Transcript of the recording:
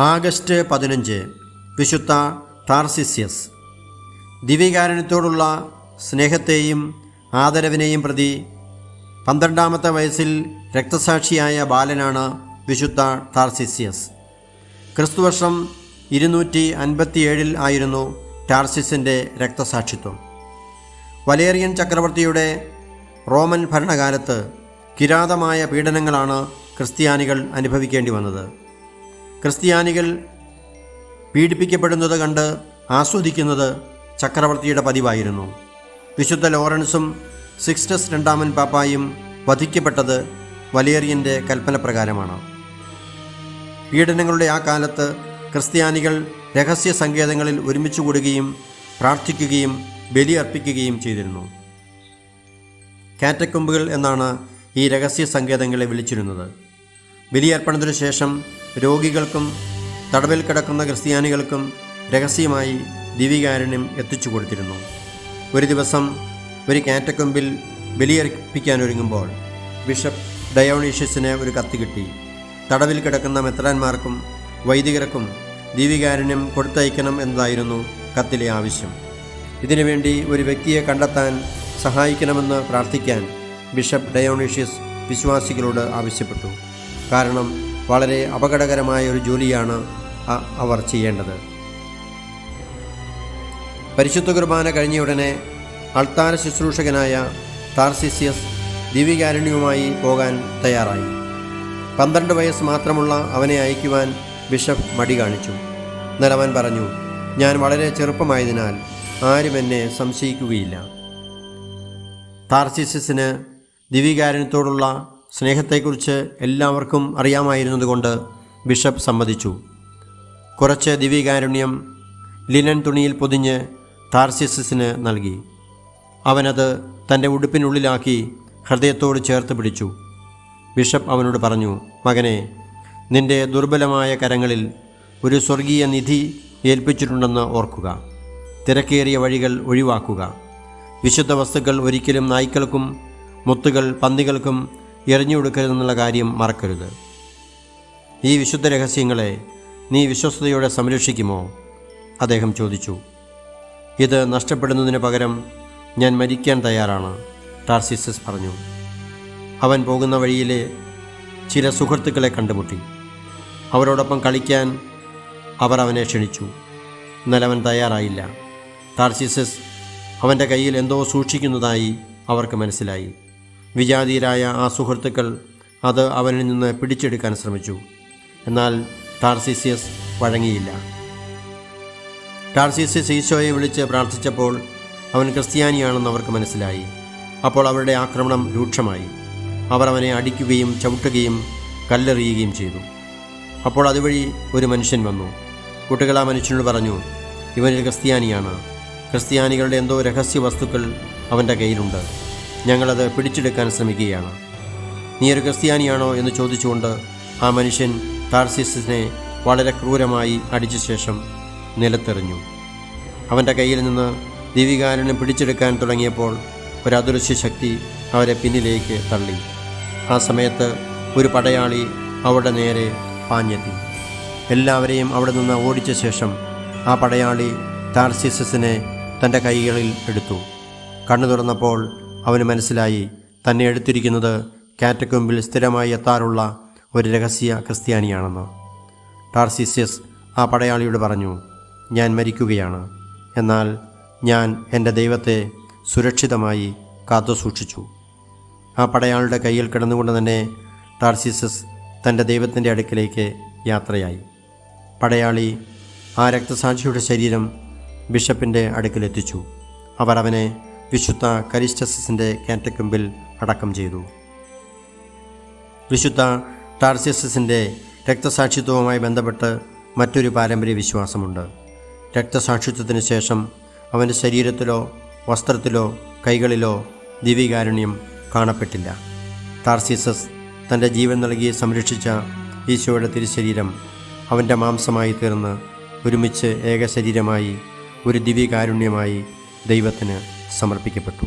August 15 വിശുദ്ധ ടാർസിസ്യസ്. ദിവ്യകാരുണ്യത്തോടുള്ള സ്നേഹത്തെയും ആദരവിനെയും പ്രതി 12-ാമത്തെ വയസ്സിൽ രക്തസാക്ഷിയായ ബാലനാണ് വിശുദ്ധ ടാർസിസ്യസ്. ക്രിസ്തുവർഷം 257 ആയിരുന്നു ടാർസിസിൻ്റെ രക്തസാക്ഷിത്വം. വലേറിയൻ ചക്രവർത്തിയുടെ റോമൻ ഭരണകാലത്ത് കിരാതമായ പീഡനങ്ങളാണ് ക്രിസ്ത്യാനികൾ അനുഭവിക്കേണ്ടി വന്നത്. ക്രിസ്ത്യാനികൾ പീഡിപ്പിക്കപ്പെടുന്നത് കണ്ട് ആസ്വദിക്കുന്നത് ചക്രവർത്തിയുടെ പതിവായിരുന്നു. വിശുദ്ധ ലോറൻസും സിക്സ്റ്റസ് രണ്ടാമൻ പാപ്പായും വധിക്കപ്പെട്ടത് വലേറിയൻ്റെ കൽപ്പനപ്രകാരമാണ്. പീഡനങ്ങളുടെ ആ കാലത്ത് ക്രിസ്ത്യാനികൾ രഹസ്യ സങ്കേതങ്ങളിൽ ഒരുമിച്ച് കൂടുകയും പ്രാർത്ഥിക്കുകയും ബലിയർപ്പിക്കുകയും ചെയ്തിരുന്നു. കാറ്റക്കൊമ്പുകൾ എന്നാണ് ഈ രഹസ്യ സങ്കേതങ്ങളെ വിളിച്ചിരുന്നത്. ബലിയർപ്പണത്തിനു ശേഷം രോഗികൾക്കും തടവിൽ കിടക്കുന്ന ക്രിസ്ത്യാനികൾക്കും രഹസ്യമായി ദിവ്യകാരുണ്യം എത്തിച്ചു കൊടുത്തിരുന്നു. ഒരു ദിവസം ഒരു കാറ്റക്കൊമ്പിൽ ബലിയർപ്പിക്കാനൊരുങ്ങുമ്പോൾ ബിഷപ്പ് ഡയോണീഷ്യസിന് ഒരു കത്ത് കിട്ടി. തടവിൽ കിടക്കുന്ന മെത്രാന്മാർക്കും വൈദികർക്കും ദിവ്യകാരുണ്യം കൊടുത്തയക്കണം എന്നതായിരുന്നു കത്തിലെ ആവശ്യം. ഇതിനുവേണ്ടി ഒരു വ്യക്തിയെ കണ്ടെത്താൻ സഹായിക്കണമെന്ന് പ്രാർത്ഥിക്കാൻ ബിഷപ്പ് ഡയോണീഷ്യസ് വിശ്വാസികളോട് ആവശ്യപ്പെട്ടു. കാരണം വളരെ അപകടകരമായ ഒരു ജോലിയാണ് അവർ ചെയ്യേണ്ടത്. പരിശുദ്ധ കുർബാന കഴിഞ്ഞയുടനെ അൾത്താര ശുശ്രൂഷകനായ ടാർസിസ്യസ് ദിവ്യകാരുണ്യവുമായി പോകാൻ തയ്യാറായി. 12 വയസ്സ് മാത്രമുള്ള അവനെ അയക്കുവാൻ ബിഷപ്പ് മടി കാണിച്ചു. എന്നാൽ അവൻ പറഞ്ഞു, ഞാൻ വളരെ ചെറുപ്പമായതിനാൽ ആരും എന്നെ സംശയിക്കുകയില്ല. ടാർസിസ്യസിന് ദിവ്യകാരുണ്യത്തോടുള്ള സ്നേഹത്തെക്കുറിച്ച് എല്ലാവർക്കും അറിയാമായിരുന്നതുകൊണ്ട് ബിഷപ്പ് സമ്മതിച്ചു. കുറച്ച് ദിവ്യകാരുണ്യം ലിനൻ തുണിയിൽ പൊതിഞ്ഞ് ടാർസിസ്യസിന് നൽകി. അവനത് തൻ്റെ ഉടുപ്പിനുള്ളിലാക്കി ഹൃദയത്തോട് ചേർത്ത് പിടിച്ചു. ബിഷപ്പ് അവനോട് പറഞ്ഞു, മകനെ, നിന്റെ ദുർബലമായ കരങ്ങളിൽ ഒരു സ്വർഗീയ നിധി ഏൽപ്പിച്ചിട്ടുണ്ടെന്ന് ഓർക്കുക. തിരക്കേറിയ വഴികൾ ഒഴിവാക്കുക. വിശുദ്ധ വസ്തുക്കൾ ഒരിക്കലും നായ്ക്കൾക്കും മുത്തുകൾ പന്നികൾക്കും എറിഞ്ഞു കൊടുക്കരുതെന്നുള്ള കാര്യം മറക്കരുത്. ഈ വിശുദ്ധ രഹസ്യങ്ങളെ നീ വിശ്വസ്തയോടെ സംരക്ഷിക്കുമോ? അദ്ദേഹം ചോദിച്ചു. ഇത് നഷ്ടപ്പെടുന്നതിന് പകരം ഞാൻ മരിക്കാൻ തയ്യാറാണ്, ടാർസിസ്യസ് പറഞ്ഞു. അവൻ പോകുന്ന വഴിയിലെ ചില സുഹൃത്തുക്കളെ കണ്ടുമുട്ടി. അവരോടൊപ്പം കളിക്കാൻ അവർ അവനെ ക്ഷണിച്ചു. എന്നാൽ അവൻ തയ്യാറായില്ല. ടാർസിസ്യസ് അവൻ്റെ കയ്യിൽ എന്തോ സൂക്ഷിക്കുന്നതായി അവർക്ക് മനസ്സിലായി. വിജാതീയരായ ആ സുഹൃത്തുക്കൾ അത് അവനിൽ നിന്ന് പിടിച്ചെടുക്കാൻ ശ്രമിച്ചു. എന്നാൽ ടാർസിസ്യസ് വഴങ്ങിയില്ല. ടാർസിസ്യസ് ഈശോയെ വിളിച്ച് പ്രാർത്ഥിച്ചപ്പോൾ അവൻ ക്രിസ്ത്യാനിയാണെന്ന് അവർക്ക് മനസ്സിലായി. അപ്പോൾ അവരുടെ ആക്രമണം രൂക്ഷമായി. അവർ അവനെ അടിക്കുകയും ചവിട്ടുകയും കല്ലെറിയുകയും ചെയ്തു. അപ്പോൾ അതുവഴി ഒരു മനുഷ്യൻ വന്നു. കുട്ടികൾ ആ മനുഷ്യനോട് പറഞ്ഞു, ഇവനൊരു ക്രിസ്ത്യാനിയാണ്. ക്രിസ്ത്യാനികളുടെ എന്തോ രഹസ്യ വസ്തുക്കൾ അവൻ്റെ കയ്യിലുണ്ട്. ഞങ്ങളത് പിടിച്ചെടുക്കാൻ ശ്രമിക്കുകയാണ്. നീ ഒരു ക്രിസ്ത്യാനിയാണോ എന്ന് ചോദിച്ചുകൊണ്ട് ആ മനുഷ്യൻ ടാർസിസ്യസിനെ വളരെ ക്രൂരമായി അടിച്ച ശേഷം നിലത്തെറിഞ്ഞു. അവൻ്റെ കയ്യിൽ നിന്ന് ദിവ്യകാരുണ്യം പിടിച്ചെടുക്കാൻ തുടങ്ങിയപ്പോൾ ഒരു അദൃശ്യ ശക്തി അവരെ പിന്നിലേക്ക് തള്ളി. ആ സമയത്ത് ഒരു പടയാളി അവരുടെ നേരെ പാഞ്ഞെത്തി. എല്ലാവരെയും അവിടെ നിന്ന് ഓടിച്ച ശേഷം ആ പടയാളി ടാർസിസ്യസിനെ തൻ്റെ കൈകളിൽ എടുത്തു. കണ്ണു തുറന്നപ്പോൾ അവന് മനസ്സിലായി തന്നെ എടുത്തിരിക്കുന്നത് കാറ്റക്കൊമ്പിൽ സ്ഥിരമായി എത്താറുള്ള ഒരു രഹസ്യ ക്രിസ്ത്യാനിയാണെന്ന്. ടാർസിസ്യസ് ആ പടയാളിയോട് പറഞ്ഞു, ഞാൻ മരിക്കുകയാണ്. എന്നാൽ ഞാൻ എൻ്റെ ദൈവത്തെ സുരക്ഷിതമായി കാത്തുസൂക്ഷിച്ചു. ആ പടയാളിയുടെ കയ്യിൽ കിടന്നുകൊണ്ട് തന്നെ ടാർസിസ്യസ് തൻ്റെ ദൈവത്തിൻ്റെ അടുക്കിലേക്ക് യാത്രയായി. പടയാളി ആ രക്തസാക്ഷിയുടെ ശരീരം ബിഷപ്പിൻ്റെ അടുക്കിലെത്തിച്ചു. അവർ അവനെ വിശുദ്ധ കലിസ്റ്റസിൻ്റെ കാറ്റക്കൊമ്പിൽ അടക്കം ചെയ്തു. വിശുദ്ധ ടാർസിസ്യസിൻ്റെ രക്തസാക്ഷിത്വവുമായി ബന്ധപ്പെട്ട് മറ്റൊരു പാരമ്പര്യ വിശ്വാസമുണ്ട്. രക്തസാക്ഷിത്വത്തിന് ശേഷം അവൻ്റെ ശരീരത്തിലോ വസ്ത്രത്തിലോ കൈകളിലോ ദിവ്യകാരുണ്യം കാണപ്പെട്ടില്ല. ടാർസിസ്യസ് തൻ്റെ ജീവൻ നൽകി സംരക്ഷിച്ച ഈശോയുടെ തിരുശരീരം അവൻ്റെ മാംസമായി തീർന്ന് ഒരുമിച്ച് ഏക ശരീരമായി ഒരു ദിവ്യകാരുണ്യമായി ദൈവത്തിന് സമർപ്പിക്കപ്പെട്ടു.